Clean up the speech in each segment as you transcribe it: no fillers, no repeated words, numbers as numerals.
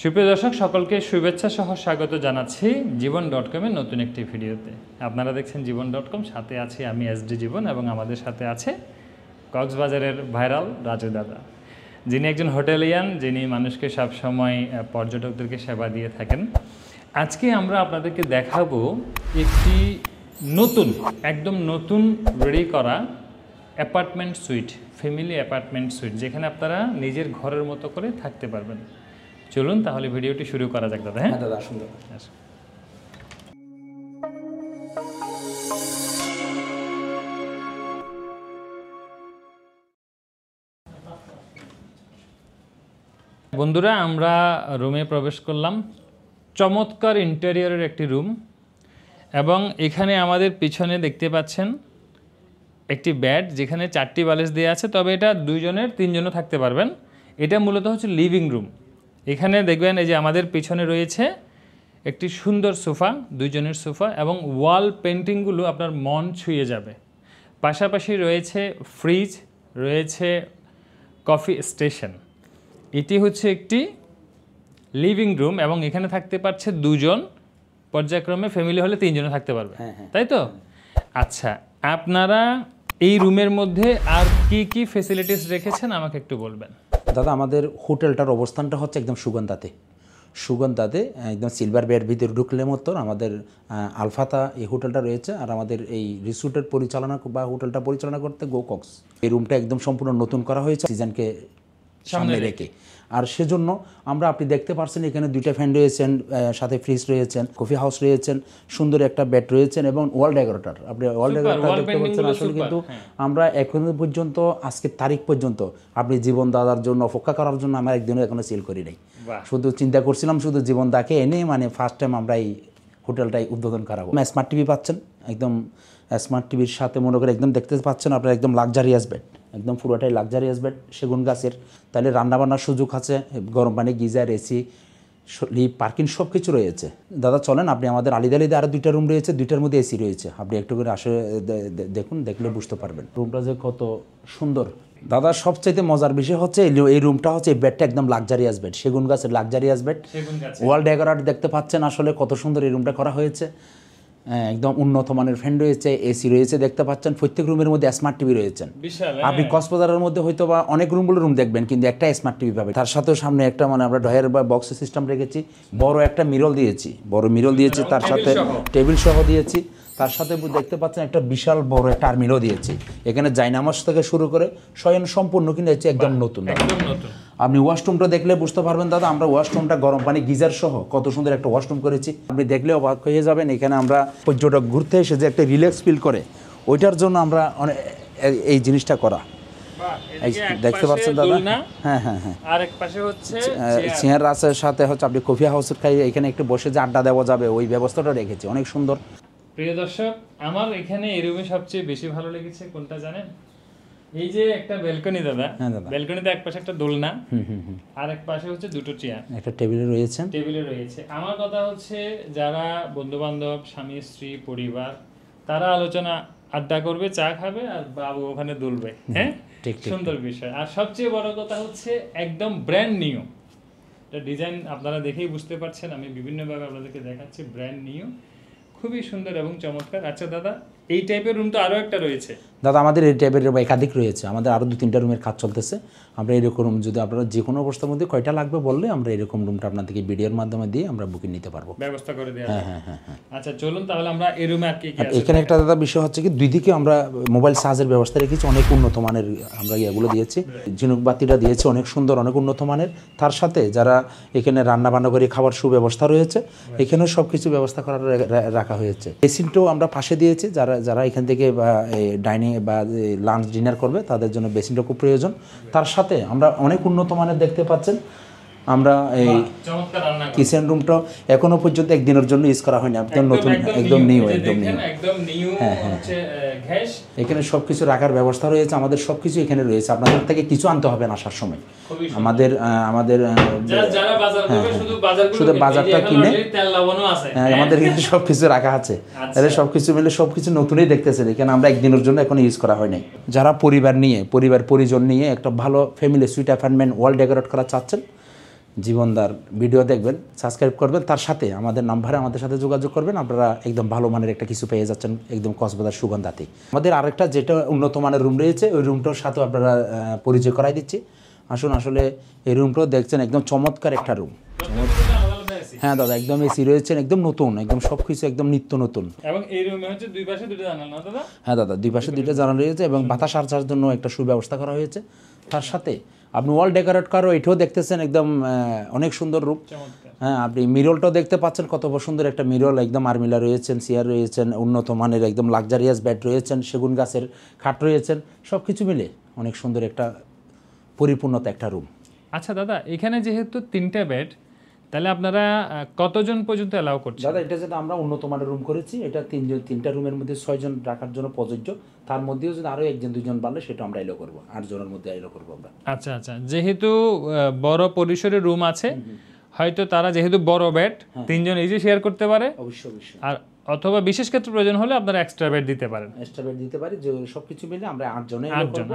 সুপ্রিয় দর্শক সকলকে শুভেচ্ছা সহ স্বাগত জানাচ্ছি জীবন.com-এর নতুন একটি ভিডিওতে। আপনারা দেখছেন জীবন.com, সাথে আছি আমি এসডি জীবন এবং আমাদের সাথে আছে কক্সবাজারের ভাইরাল রাজু দাদা, যিনি একজন হোটেলিয়ান, যিনি মানুষকে সবসময় পর্যটকদেরকে সেবা দিয়ে থাকেন। আজকে আমরা আপনাদেরকে দেখাবো একটি একদম নতুন রেডি করা apartment sweet, family apartment sweet, যেখানে আপনারা নিজের ঘরের মতো করে থাকতে পারবেন। চলুন তাহলে ভিডিওটি শুরু করা যাক দাদা। হ্যাঁ দাদা, আসুন দাদা। বন্ধুরা, আমরা রুমে প্রবেশ করলাম। চমৎকার ইন্টেরিয়রের একটি রুম, এবং এখানে আমাদের পিছনে দেখতে পাচ্ছেন একটি বেড, যেখানে 4টি বালিশ দেওয়া আছে, তবে এটা 2জনের 3জনও থাকতে পারবেন। এটা মূলত হচ্ছে লিভিং রুম। এখানে দেখবেন এই যে আমাদের পিছনে রয়েছে একটি সুন্দর সোফা, 2জনের সোফা, এবং ওয়াল পেন্টিংগুলো আপনার মন ছুঁয়ে যাবে। পাশাপাশি রয়েছে ফ্রিজ, রয়েছে কফি স্টেশন। এটি হচ্ছে একটি লিভিং রুম, এবং এখানে থাকতে পারছে 2জন, পর্যায়ক্রমে ফ্যামিলি হলে 3জনও থাকতে পারবে, তাই তো? আচ্ছা, আপনারা এই রুমের মধ্যে আর কি কি ফ্যাসিলিটিস রেখেছেন আমাকে একটু বলবেন। দাদা, আমাদের হোটেলটার অবস্থানটা হচ্ছে একদম সুগন্ধাতে একদম সিলভার বেড ভিতরে ঢুকলে মতো আমাদের আলফাতা এই হোটেলটা রয়েছে। আর আমাদের এই রিসোর্টের পরিচালনা বা হোটেলটা পরিচালনা করতে গো কক্স। এই রুমটা একদম সম্পূর্ণ নতুন করা হয়েছে সিজনকে সামনে রেখে। আর সেজন্য আপনি দেখতে পাচ্ছেন এখানে 2টা ফ্যান রয়েছেন, সাথে ফ্রিজ রয়েছেন, কফি হাউস রয়েছেন, সুন্দর একটা বেড রয়েছেন, এবং ওয়াল ডেকোরেটর। আপনি ওয়াল ডেকোরেটর দেখতে পাচ্ছেন। আসলে কিন্তু আমরা এখনো পর্যন্ত, আজকের তারিখ পর্যন্ত, আপনি জীবন দাদার জন্য অপেক্ষা করার জন্য আমরা একদিনও এখনো সেল করি নাই। শুধু চিন্তা করছিলাম শুধু জীবন দাকে এনে ফার্স্ট টাইম আমরা এই হোটেলটাই উদ্বোধন করাবো। স্মার্ট টিভি পাচ্ছেন, একদম স্মার্ট টিভির সাথে মনে করে একদম দেখতে পাচ্ছেন আপনার একদম লাক্সারিয়াস বেড, একদম পুরোটাই লাক্সারিয়াস বেড, সেগুন গাছের। তাহলে রান্নাবান্নার সুযোগ আছে, গরম পানি, গিজার, এসি, লিফট, পার্কিং সব কিছু রয়েছে। দাদা চলেন, আপনি আমাদের আলিদালিতে আরও 2টা রুম রয়েছে, 2টার মধ্যে এসি রয়েছে। আপনি একটু করে দেখুন, দেখলে বুঝতে পারবেন রুমটা যে কত সুন্দর। দাদা, সবচাইতে মজার বিষয় হচ্ছে এই রুমটা হচ্ছে, এই বেডটা একদম লাক্সারিয়াস বেড, সেগুন গাছের লাক্সারিয়াস বেড, ওয়াল ডেকোরেটর দেখতে পাচ্ছেন। আসলে কত সুন্দর এই রুমটা করা হয়েছে। একদম উন্নত মানের ফ্যান রয়েছে, এসি রয়েছে, দেখতে পাচ্ছেন। প্রত্যেক রুমের মধ্যে স্মার্ট টিভি রয়েছে। আপনি কক্সবাজারের মধ্যে হয়তো বা অনেক রুম দেখবেন, কিন্তু একটা স্মার্ট টিভি পাবেন। তার সাথেও সামনে একটা আমরা ড্রয়ার বা বক্স সিস্টেম রেখেছি, বড় একটা মিরর দিয়েছি, তার সাথে টেবিল সহ দিয়েছি। তার সাথে দেখতে পাচ্ছেন একটা বিশাল বড় একটা আর্মিলও দিয়েছি। এখানে জায়নামাজ থেকে শুরু করে শয়ন সম্পূর্ণ কিন্তু হচ্ছে একদম নতুন। আপনি ওয়াশরুমটা দেখলে বুঝতে পারবেন দাদা, আমরা ওয়াশরুমটা গরম পানি গিজার সহ কত সুন্দর একটা ওয়াশরুম করেছি। আপনি দেখলে অবাক হয়ে যাবেন। এখানে আমরা পর্যটক ঘুরতে এসে যে একটা রিল্যাক্স ফিল করে, ওইটার জন্য আমরা এই জিনিসটা করা। দেখতে পাচ্ছেন দাদা। হ্যাঁ, আর এক পাশে হচ্ছে চেয়ার আছে, সাথে হচ্ছে আপনি কফি হাউসের খাই, এখানে একটু বসে যে আড্ডা দেওয়া যাবে, ওই ব্যবস্থাটা রেখেছি, অনেক সুন্দর। প্রিয় দর্শক, আমার এখানে এই রুমে সবচেয়ে বেশি ভালো লেগেছে কোনটা জানেন? এই যে একটা ব্যালকনি দাদা, ব্যালকনিতে এক পাশে একটা দোলনা, আর এক পাশে হচ্ছে 2টো চেয়ার, একটা টেবিলে রয়েছে। আমার কথা হচ্ছে, যারা বন্ধু বান্ধব, স্বামী স্ত্রী, পরিবার, তারা আলোচনা আড্ডা করবে, চা খাবে, আর বাবু ওখানে দুলবে। হ্যাঁ, সুন্দর বিষয়। আর সবচেয়ে বড় কথা হচ্ছে একদম ব্র্যান্ড নিউ এটা ডিজাইন, আপনারা দেখেই বুঝতে পারছেন, আমি বিভিন্নভাবে আপনাদেরকে দেখাচ্ছি। ব্র্যান্ড নিউ, খুবই সুন্দর এবং চমৎকার। আচ্ছা দাদা, এই টাইপের রুম তো আরও একটা রয়েছে। দাদা, আমাদের এই টাইপের রুম একাধিক রয়েছে, আমাদের আরও 2-3টা রুমের কাজ চলতেছে। আমরা এরকম রুম, যদি আপনারা যে কোনো অবস্থার মধ্যে কয়টা লাগবে বললে, আমরা এরকম রুমটা আপনাদেরকে ভিডিওর মাধ্যমে দিয়ে আমরা বুকিং নিতে পারবো, ব্যবস্থা করে দেওয়া। হ্যাঁ। আচ্ছা চলুন তাহলে আমরা এই রুমে আর কি কি আছে। এখানে একটা দাদা বিষয় হচ্ছে কি, 2 দিকে আমরা মোবাইল চার্জের ব্যবস্থা রেখেছি, অনেক উন্নত মানের আমরা ইয়েগুলো দিয়েছি, ঝিনুক বাতিটা দিয়েছি, অনেক সুন্দর, অনেক উন্নত মানের। তার সাথে যারা এখানে রান্না বান্না করে খাবার সুব্যবস্থা রয়েছে, এখানেও সব কিছু ব্যবস্থা করার রাখা হয়েছে। বেসিনটাও আমরা পাশে দিয়েছি, যারা এখান থেকে ডাইনিং বা লাঞ্চ ডিনার করবে তাদের জন্য বেসিনটা খুব প্রয়োজন। তার সাথে আমরা অনেক উন্নত মানের দেখতে পাচ্ছেন, আমরা এই কিচেন রুমটা এখনো পর্যন্ত একদিনের জন্য ইউজ করা হয়নি, একদম নতুন, একদম নিউ। এখানে সবকিছু রাখার ব্যবস্থা রয়েছে, আমাদের সবকিছু এখানে রয়েছে। আপনাদের থেকে কিছু আনতে হবে না আসার সময়। আমাদের শুধু বাজারটা কিনে, আমাদের কিন্তু সবকিছু রাখা আছে। তাহলে সবকিছু মিলে সবকিছু নতুনই দেখতেছেন। এখানে আমরা একদিনের জন্য এখন ইউজ করা হয় নাই। যারা পরিবার পরিজন নিয়ে একটা ভালো ফ্যামিলি সুইট অ্যাপার্টমেন্ট ওয়াল ডেকোরেট করা চাচ্ছেন, জীবনদার ভিডিও দেখবেন, সাবস্ক্রাইব করবেন, তার সাথে আমাদের নাম্বারে আমাদের সাথে যোগাযোগ করবেন, আপনারা একদম ভালো মানের একটা কিছু পেয়ে যাচ্ছেন একদম কক্সবাজার সুগন্ধাতে। আমাদের আরেকটা যেটা উন্নত মানের রুম রয়েছে ওই রুমটার সাথেও আপনারা পরিচয় করাই দিচ্ছি। আসুন, আসলে এই রুমটাও দেখছেন একদম চমৎকার একটা রুম। হ্যাঁ দাদা, একদম এসি রয়েছে, একদম নতুন, একদম সব কিছু একদম নিত্য নতুন। এবং এই রুমে হচ্ছে দুই পাশে দুটো জানালা না দাদা? হ্যাঁ দাদা, দুই পাশে দুইটা জানালা রয়েছে এবং বাতাস আসার জন্য একটা সুব্যবস্থা করা হয়েছে। তার সাথে আপনি ওয়াল ডেকোরেট করা এটাও দেখতেছেন, একদম অনেক সুন্দর রূপ। হ্যাঁ, আপনি মিরলটাও দেখতে পাচ্ছেন, কত সুন্দর একটা মিরল, একদম আর্মিলা রয়েছেন, চেয়ার রয়েছেন, উন্নত মানের একদম লাক্সারিয়াস বেড রয়েছেন, সেগুন গাছের খাট রয়েছেন, সব কিছু মিলে অনেক সুন্দর একটা পরিপূর্ণতা একটা রুম। আচ্ছা দাদা, এখানে যেহেতু 3টা বেড, তাহলে আপনারা কতজন পর্যন্ত অ্যালাউ করছেন? দাদা, এটা যেটা আমরা উন্নত মানের রুম করেছি, এটা 3টা রুমের মধ্যে 6 জন রাখার জন্য প্রযোজ্য। তার মধ্যেও যদি আরও 1-2 জন বাড়লে সেটা আমরা এলো করবো, 8 জনের মধ্যে এলো করবো আমরা। আচ্ছা আচ্ছা, যেহেতু বড় পরিসরের রুম আছে, হয়তো তারা যেহেতু বড় বেড 3 জন ইজি শেয়ার করতে পারে, অবশ্যই অবশ্যই। আর অথবা বিশেষ ক্ষেত্রে প্রয়োজন হলে আপনারা এক্সট্রা বেড দিতে পারেন। এক্সট্রা বেড দিতে পারি, যে সব কিছু মিলে আমরা 8 জনে 8 জন।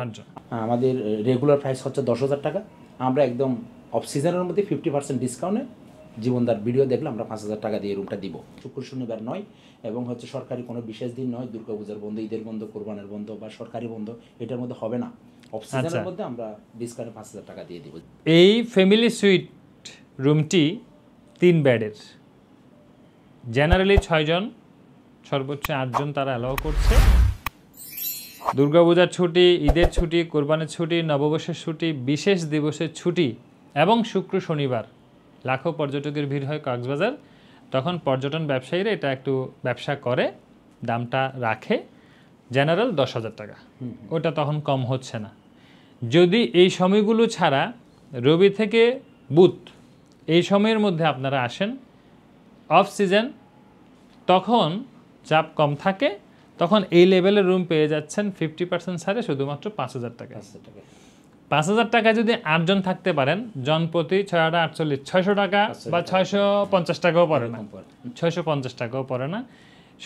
আমাদের রেগুলার প্রাইস হচ্ছে 10,000 টাকা। আমরা একদম অফ সিজনের মধ্যে 50% ডিসকাউন্টে জীবনদার ভিডিও দেখলে আমরা 5,000 টাকা দিয়ে রুমটা দিব। শুক্র শনিবার নয়, এবং হচ্ছে সরকারি কোনো বিশেষ দিন নয়, দুর্গাপূজার বন্ধ, ঈদের বন্ধ, কোরবানের বন্ধ বা সরকারি বন্ধ, এটার মধ্যে হবে না। অফ সিজনের মধ্যে আমরা ডিসকাউন্টে 5,000 টাকা দিয়ে দিব। এই ফ্যামিলি সুইট রুমটি 3 বেডের, জেনারেলি 6 জন, সর্বোচ্চ 8 জন তারা অ্যালাউ করছে। দুর্গাপূজার ছুটি, ঈদের ছুটি, কোরবানের ছুটি, নববর্ষের ছুটি, বিশেষ দিবসের ছুটি এবং শুক্র শনিবার লাখো পর্যটকের ভিড় হয় কক্সবাজার। তখন পর্যটন ব্যবসায়ীরা এটা একটু ব্যবসা করে, দামটা রাখে জেনারেল 10,000 টাকা, ওটা তখন কম হচ্ছে না। যদি এই সময়গুলো ছাড়া রবি থেকে বুধ এই সময়ের মধ্যে আপনারা আসেন অফ সিজন, তখন চাপ কম থাকে, তখন এই লেভেলের রুম পেয়ে যাচ্ছেন 50% ছাড়ে শুধুমাত্র 5,000 টাকা। 5,000 টাকা যদি 8 জন থাকতে পারেন, জন প্রতি 648, 600 টাকা বা 650 টাকাও পড়ে না, 650 টাকাও পড়ে না।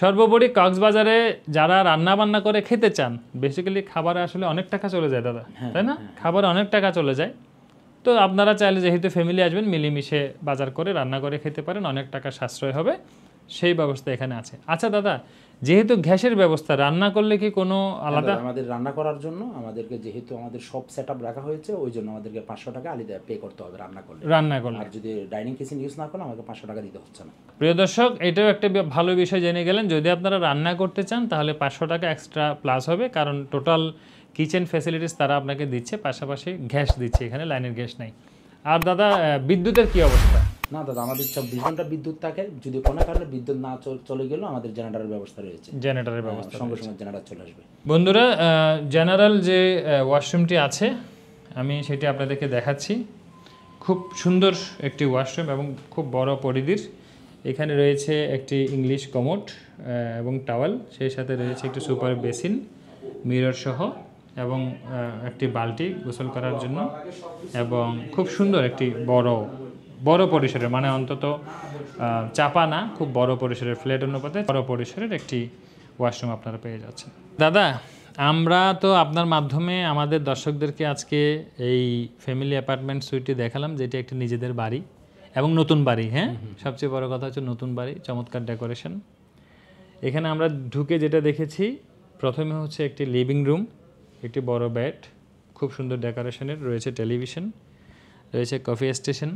সর্বোপরি কক্সবাজারে যারা রান্না বান্না করে খেতে চান, বেসিক্যালি খাবারে আসলে অনেক টাকা চলে যায় দাদা, তাই না? খাবারে অনেক টাকা চলে যায়। তো আপনারা চাইলে যেহেতু ফ্যামিলি আসবেন, মিলেমিশে বাজার করে রান্না করে খেতে পারেন, অনেক টাকা সাশ্রয় হবে, সেই ব্যবস্থা এখানে আছে। আচ্ছা দাদা, যেহেতু গ্যাসের ব্যবস্থা, রান্না করলে কি কোনো আলাদা? আমাদের রান্না করার জন্য আমাদেরকে, যেহেতু আমাদের সব সেটআপ রাখা হয়েছে, ওই জন্য আমাদেরকে 500 টাকা আলাদা পে করতে হবে রান্না করলে। আর যদি ডাইনিং কিচেন ইউজ না করলে আমাকে 500 টাকা দিতে হচ্ছে না। প্রিয় দর্শক, এটাও একটা ভালো বিষয় জেনে গেলেন। যদি আপনারা রান্না করতে চান তাহলে 500 টাকা এক্সট্রা প্লাস হবে, কারণ টোটাল কিচেন ফ্যাসিলিটিস তারা আপনাকে দিচ্ছে, পাশাপাশি গ্যাস দিচ্ছে, এখানে লাইনের গ্যাস নাই। আর দাদা, বিদ্যুতের কি অবস্থা? না দাদা, আমাদের 24 ঘন্টা বিদ্যুৎ থাকে, যদি কোনো কারণে বিদ্যুৎ না চলে গেলেও আমাদের জেনারেটরের ব্যবস্থা রয়েছে, জেনারেটরের ব্যবস্থা সঙ্গে সঙ্গে জেনারেটর চলে আসবে। বন্ধুরা, জেনারেল যে ওয়াশরুমটি আছে আমি সেটি আপনাদেরকে দেখাচ্ছি। খুব সুন্দর একটি ওয়াশরুম এবং খুব বড় পরিধির। এখানে রয়েছে একটি ইংলিশ কমোড এবং টাওয়াল, সেই সাথে রয়েছে একটি সুপার বেসিন মিরর সহ, এবং একটি বালতি গোসল করার জন্য, এবং খুব সুন্দর একটি বড় পরিসরের, মানে অন্তত চাপা না, খুব বড় পরিসরের, ফ্ল্যাট অনুপাতে বড় পরিসরের একটি ওয়াশরুম আপনারা পেয়ে যাচ্ছেন। দাদা, আমরা তো আপনার মাধ্যমে আমাদের দর্শকদেরকে আজকে এই ফ্যামিলি অ্যাপার্টমেন্ট সুইটটি দেখালাম, যেটি একটি নিজেদের বাড়ি এবং নতুন বাড়ি। হ্যাঁ, সবচেয়ে বড় কথা হচ্ছে নতুন বাড়ি, চমৎকার ডেকোরেশন। এখানে আমরা ঢুকে যেটা দেখেছি, প্রথমে হচ্ছে একটি লিভিং রুম, একটি বড় বেড, খুব সুন্দর ডেকোরেশনের, রয়েছে টেলিভিশন, রয়েছে কফি স্টেশন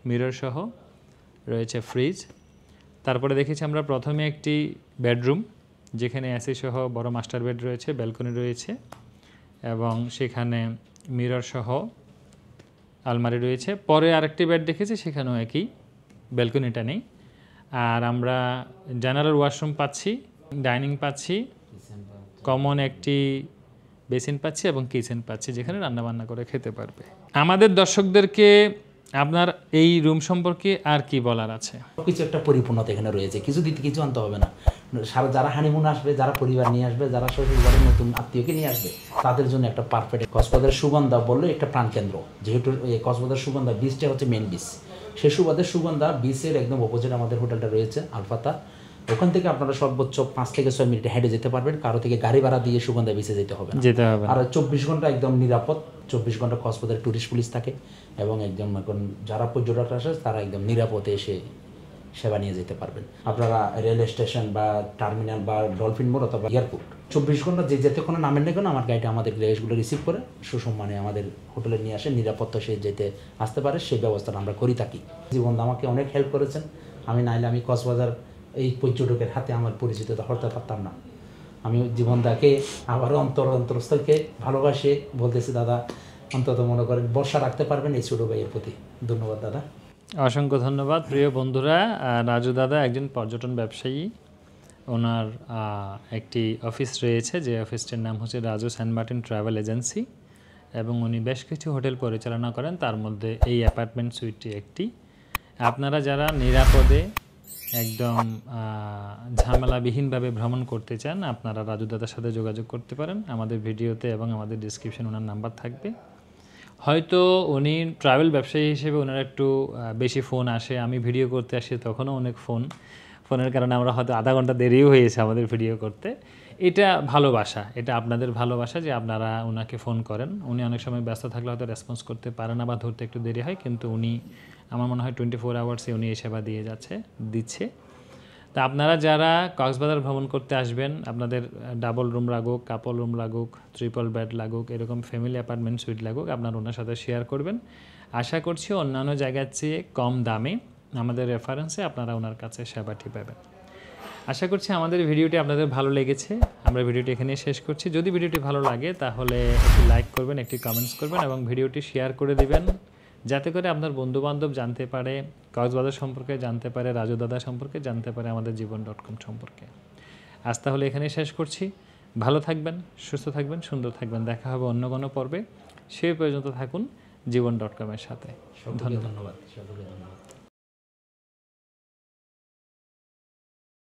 মিরর সহ, রয়েছে ফ্রিজ। তারপরে দেখেছি আমরা প্রথমে একটি বেডরুম, যেখানে এসি সহ বড় মাস্টার বেড রয়েছে, ব্যালকনি রয়েছে, এবং সেখানে মিরর সহ আলমারি রয়েছে। পরে আরেকটি বেড দেখেছি, সেখানেও একই, ব্যালকনিটা নেই। আর আমরা জেনারেল ওয়াশরুম পাচ্ছি, ডাইনিং পাচ্ছি, কমন একটি বেসিন পাচ্ছি এবং কিচেন পাচ্ছি, যেখানে রান্নাবান্না করে খেতে পারবে। আমাদের দর্শকদেরকে আপনার এই রুম সম্পর্কে আর কি বলার আছে? কিছু একটা পরিপূর্ণতা এখানে রয়েছে, কিছু দিতে কিছু আনতে হবে না। যারা হানিমুন আসবে, যারা পরিবার নিয়ে আসবে, যারা শ্বশুর বাড়ির নতুন আত্মীয়কে নিয়ে আসবে, তাদের জন্য একটা পারফেক্ট। কক্সবাজার সুগন্ধা বললে একটা প্রাণকেন্দ্র, যেহেতু এই কক্সবাজার সুগন্ধা বিচটা হচ্ছে মেন বিচ, সেই সুবাদের সুগন্ধা বিচের একদম অপোজিট আমাদের হোটেলটা রয়েছে আলফাতা। ওখান থেকে আপনারা সর্বোচ্চ 5 থেকে 6 মিনিটে হেঁটে যেতে পারবেন, কারো থেকে গাড়ি ভাড়া দিয়ে সুগন্ধা বিচে যেতে হবে না। যেতে হবে না। আর 24 ঘন্টা একদম নিরাপদ, 24 ঘন্টা কক্সবাজারে টুরিস্ট পুলিশ থাকে এবং একদম এখন যারা পর্যটক আসে তারা একদম নিরাপদে এসে সেবা নিয়ে যেতে পারবেন। আপনারা রেল স্টেশন বা টার্মিনাল বা ডলফিন মোড় অথবা এয়ারপোর্ট 24 ঘন্টা যে যেতেক্ষণ নামেন না কেন আমার গাড়িটা আমাদের গ্যাসগুলো রিসিভ করে সুসম্মানে আমাদের হোটেলে নিয়ে আসে, নিরাপত্তা সে যেতে আসতে পারে সেই ব্যবস্থাটা আমরা করি থাকি। জীবনদা আমাকে অনেক হেল্প করেছেন, আমি নাইলে আমি কক্সবাজার এই পর্যটকের হাতে আমার পরিচিততা হতে পারতাম না। আমি জীবনদাকে আবারও অন্তরস্থলকে ভালোবাসে বলতেছি দাদা অন্তত মনে করেন ভরসা রাখতে পারবেন এই ছোটো ভাইয়ের প্রতি। ধন্যবাদ দাদা। অসংখ্য ধন্যবাদ প্রিয় বন্ধুরা। রাজু দাদা একজন পর্যটন ব্যবসায়ী, ওনার একটি অফিস রয়েছে যে অফিসটির নাম হচ্ছে Raju Saint Martin travel agency এবং উনি বেশ কিছু হোটেল পরিচালনা করেন, তার মধ্যে এই অ্যাপার্টমেন্ট সুইটটি একটি। আপনারা যারা নিরাপদে একদম ঝামেলাবিহীনভাবে ভ্রমণ করতে চান আপনারা রাজু দাদার সাথে যোগাযোগ করতে পারেন। আমাদের ভিডিওতে এবং আমাদের ডিসক্রিপশন ওনার নাম্বার থাকবে। হয়তো উনি ট্রাভেল ব্যবসায়ী হিসেবে ওনার একটু বেশি ফোন আসে, আমি ভিডিও করতে আসি তখনও অনেক ফোনের কারণে আমরা হয়তো আধা ঘন্টা দেরিও হয়েছে আমাদের ভিডিও করতে। এটা ভালোবাসা, এটা আপনাদের ভালোবাসা যে আপনারা ওনাকে ফোন করেন। উনি অনেক সময় ব্যস্ত থাকলে হয়তো রেসপন্স করতে পারে না বা ধরতে একটু দেরি হয়, কিন্তু উনি আমার মনে হয় 24 আওয়ার্সে উনি এই সেবা দিচ্ছে। তা আপনারা যারা কক্সবাজার ভ্রমণ করতে আসবেন, আপনাদের ডাবল রুম লাগুক, কাপল রুম লাগুক, ট্রিপল বেড লাগুক, এরকম ফ্যামিলি অ্যাপার্টমেন্ট সুইট লাগুক, আপনারা ওনার সাথে শেয়ার করবেন। আশা করছি অন্যান্য জায়গার চেয়ে কম দামে আমাদের রেফারেন্সে আপনারা ওনার কাছে সেবাটি পাবেন। আশা করছি আমাদের ভিডিওটি আপনাদের ভালো লেগেছে। আমরা ভিডিওটি এখানেই শেষ করছি। যদি ভিডিওটি ভালো লাগে তাহলে একটি লাইক করবেন, একটি কমেন্টস করবেন এবং ভিডিওটি শেয়ার করে দিবেন, যাতে করে আপনার বন্ধুবান্ধব জানতে পারে কক্সবাজার সম্পর্কে, জানতে পারে রাজু দাদা সম্পর্কে, জানতে পারে আমাদের জীবন.com সম্পর্কে। আজ তাহলে এখানেই শেষ করছি। ভালো থাকবেন, সুস্থ থাকবেন, সুন্দর থাকবেন। দেখা হবে অন্য কোনো পর্বে। সেই পর্যন্ত থাকুন জীবন.com-এর সাথে। ধন্যবাদ।